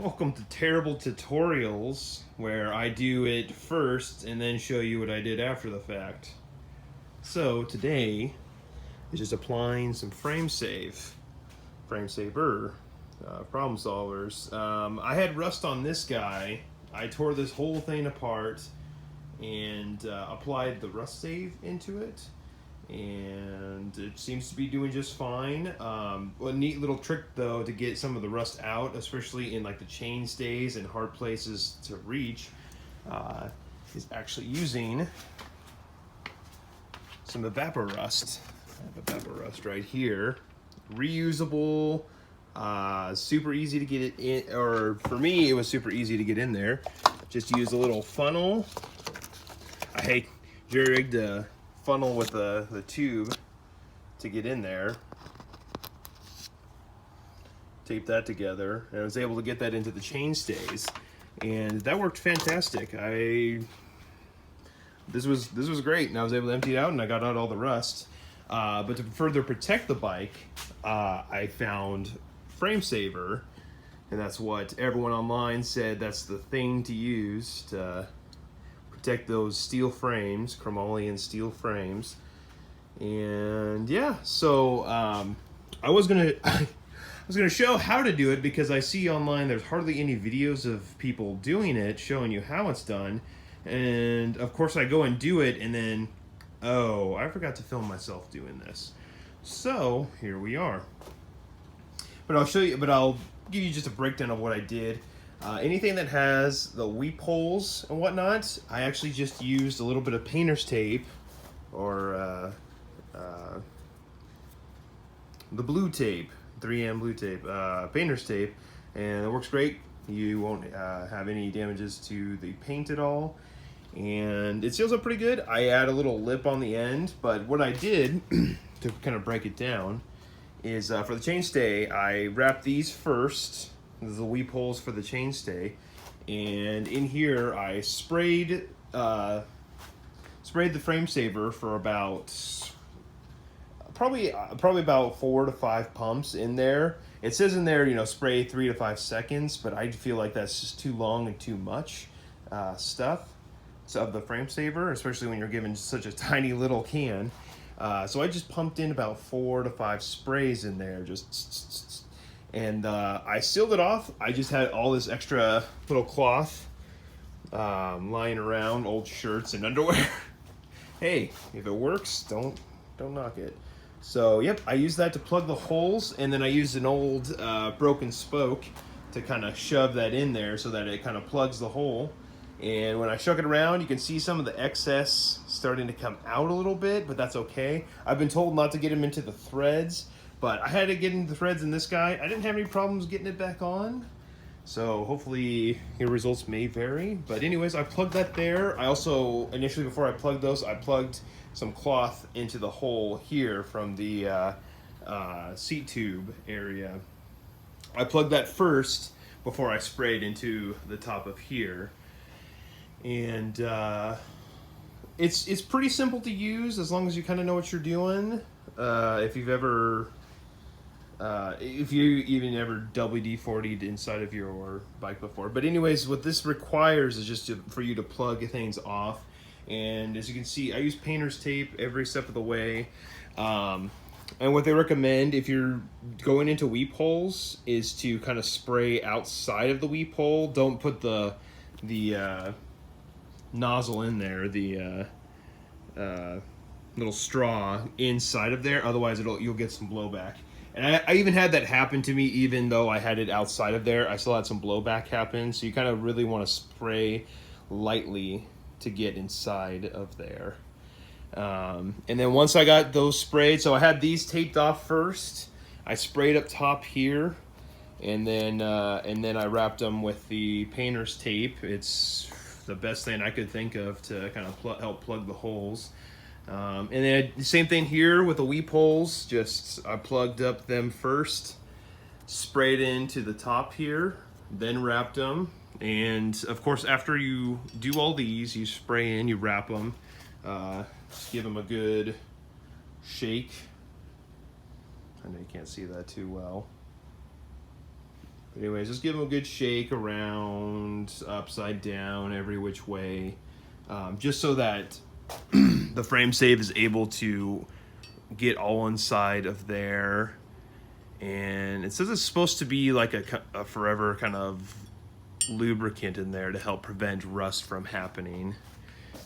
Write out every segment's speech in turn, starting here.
Welcome to Terrible Tutorials, where I do it first and then show you what I did after the fact. So today is just applying some frame saver, problem solvers. I had rust on this guy. I tore this whole thing apart and applied the rust save into it, and it seems to be doing just fine. A neat little trick though to get some of the rust out, especially in like the chain stays and hard places to reach, is actually using some Evaporust. I have Evaporust right here, reusable, super easy to get it in, or for me it was super easy to get in there. Just use a little funnel. I rigged a funnel with the tube to get in there. Tape that together, and I was able to get that into the chain stays, and that worked fantastic. This was great, and I was able to empty it out, and I got out all the rust. But to further protect the bike, I found frame saver, and that's what everyone online said that's the thing to use to protect those steel frames, chromoleum steel frames. And yeah, so I was gonna show how to do it, because I see online there's hardly any videos of people doing it, showing you how it's done. And of course I go and do it, and then, oh, I forgot to film myself doing this. So here we are. But I'll give you just a breakdown of what I did. Anything that has the weep holes and whatnot, I actually just used a little bit of painter's tape, or the blue tape, 3M blue tape, painter's tape, and it works great. You won't have any damages to the paint at all, and it seals up pretty good. I add a little lip on the end, but what I did to kind of break it down is for the chainstay, I wrapped these first. This is the weep holes for the chainstay, and in here I sprayed the frame saver for about probably about 4 to 5 pumps in there. It says in there, spray 3 to 5 seconds, but I feel like that's just too long and too much stuff of the frame saver, especially when you're given such a tiny little can. So I just pumped in about 4 to 5 sprays in there, and I sealed it off. I just had all this extra little cloth lying around, old shirts and underwear. Hey, if it works, don't knock it. So yep, I used that to plug the holes, and then I used an old broken spoke to kind of shove that in there so that it kind of plugs the hole. And when I shook it around, you can see some of the excess starting to come out a little bit, but that's okay. I've been told not to get them into the threads, but I had to get into the threads in this guy. I didn't have any problems getting it back on. So hopefully your results may vary. But anyways, I plugged that there. I also, initially before I plugged those, I plugged some cloth into the hole here from the seat tube area. I plugged that first before I sprayed into the top of here. And it's pretty simple to use as long as you kind of know what you're doing. If you even ever WD-40'd inside of your bike before. But anyways, what this requires is just for you to plug things off. And as you can see, I use painter's tape every step of the way. And what they recommend if you're going into weep holes is to kind of spray outside of the weep hole. Don't put the nozzle in there, the little straw inside of there. Otherwise, you'll get some blowback. And I even had that happen to me, even though I had it outside of there. I still had some blowback happen. So you kind of really want to spray lightly to get inside of there. And then once I got those sprayed, so I had these taped off first. I sprayed up top here, and then I wrapped them with the painter's tape. It's the best thing I could think of to kind of help plug the holes. And then same thing here with the weep holes. Just I plugged up them first, sprayed into the top here, then wrapped them. And of course, after you do all these, you spray in, you wrap them, just give them a good shake. I know you can't see that too well. But anyways, just give them a good shake around, upside down, every which way, just so that the frame save is able to get all inside of there. And it says it's supposed to be like a forever kind of lubricant in there to help prevent rust from happening.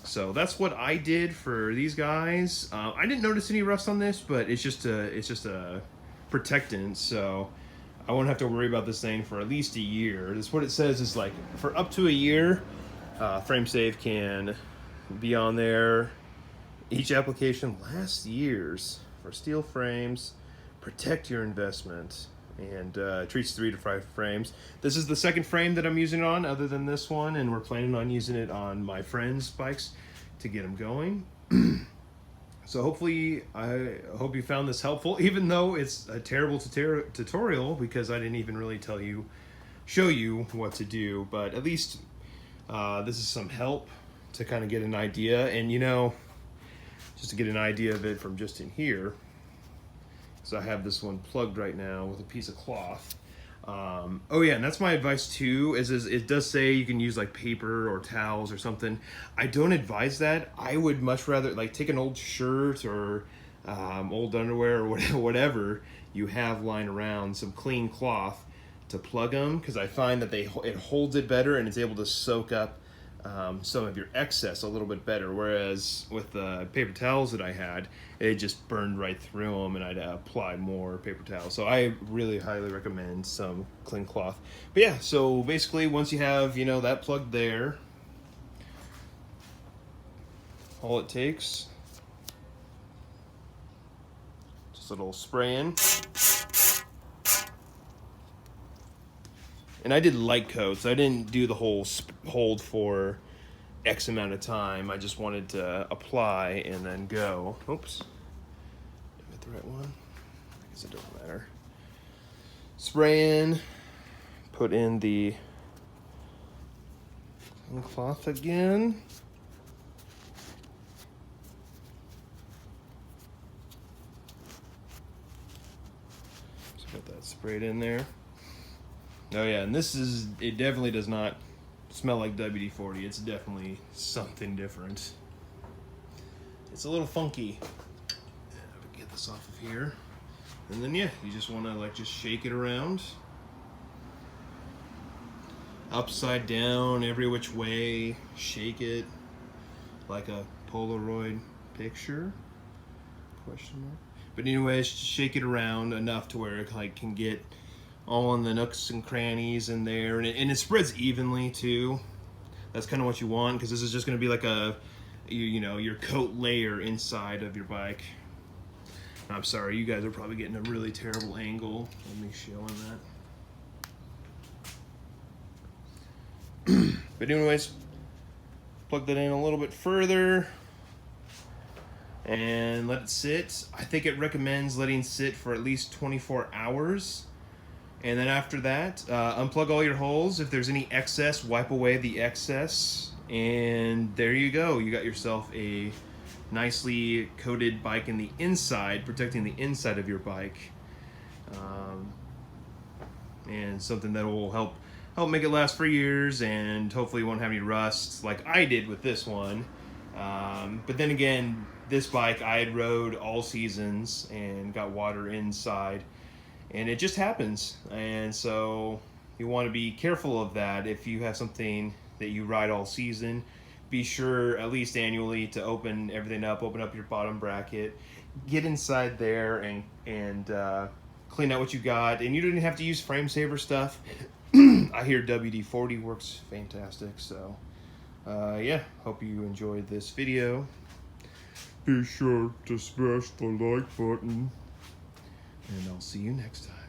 So that's what I did for these guys. I didn't notice any rust on this, but it's just a protectant, so I won't have to worry about this thing for at least a year. That's what it says, is like for up to a year, frame save can be on there. Each application lasts years for steel frames. Protect your investment, and treats 3 to 5 frames. This is the second frame that I'm using it on other than this one, and we're planning on using it on my friends' bikes to get them going. So hopefully, I hope you found this helpful, even though it's a terrible tutorial because I didn't even really show you what to do, but at least this is some help to kind of get an idea, and you know, just to get an idea of it from just in here. So I have this one plugged right now with a piece of cloth. Oh yeah, and that's my advice too, is it does say you can use like paper or towels or something. I don't advise that. I would much rather like take an old shirt or old underwear or whatever you have lying around, some clean cloth to plug them, because I find that it holds it better and it's able to soak up some of your excess a little bit better, whereas with the paper towels that I had, it just burned right through them and I'd apply more paper towels. So I really highly recommend some clean cloth. But yeah, so basically once you have, you know, that plugged there, all it takes, just a little spray in. And I did light coats. I didn't do the whole hold for X amount of time. I just wanted to apply and then go. Oops. Did I hit the right one? I guess it doesn't matter. Spray in, put in the cloth again. So got that sprayed in there. Oh yeah, and it definitely does not smell like WD-40. It's definitely something different. It's a little funky. Get this off of here. And then yeah, you just want to like just shake it around. Upside down, every which way, shake it like a Polaroid picture. Question mark. But anyways, just shake it around enough to where it like can get all in the nooks and crannies in there, and it spreads evenly too. That's kind of what you want, because this is just going to be like you know, your coat layer inside of your bike. I'm sorry, you guys are probably getting a really terrible angle of me showing that. But anyways, plug that in a little bit further and let it sit. I think it recommends letting sit for at least 24 hours. And then after that, unplug all your holes. If there's any excess, wipe away the excess. And there you go. You got yourself a nicely coated bike in the inside, protecting the inside of your bike. And something that will help make it last for years, and hopefully you won't have any rust like I did with this one. But then again, this bike I had rode all seasons and got water inside. And it just happens, and so you want to be careful of that. If you have something that you ride all season, be sure at least annually to open everything up, open up your bottom bracket, get inside there and clean out what you got. And you don't even have to use frame saver stuff. I hear WD-40 works fantastic, so yeah, hope you enjoyed this video. Be sure to smash the like button. And I'll see you next time.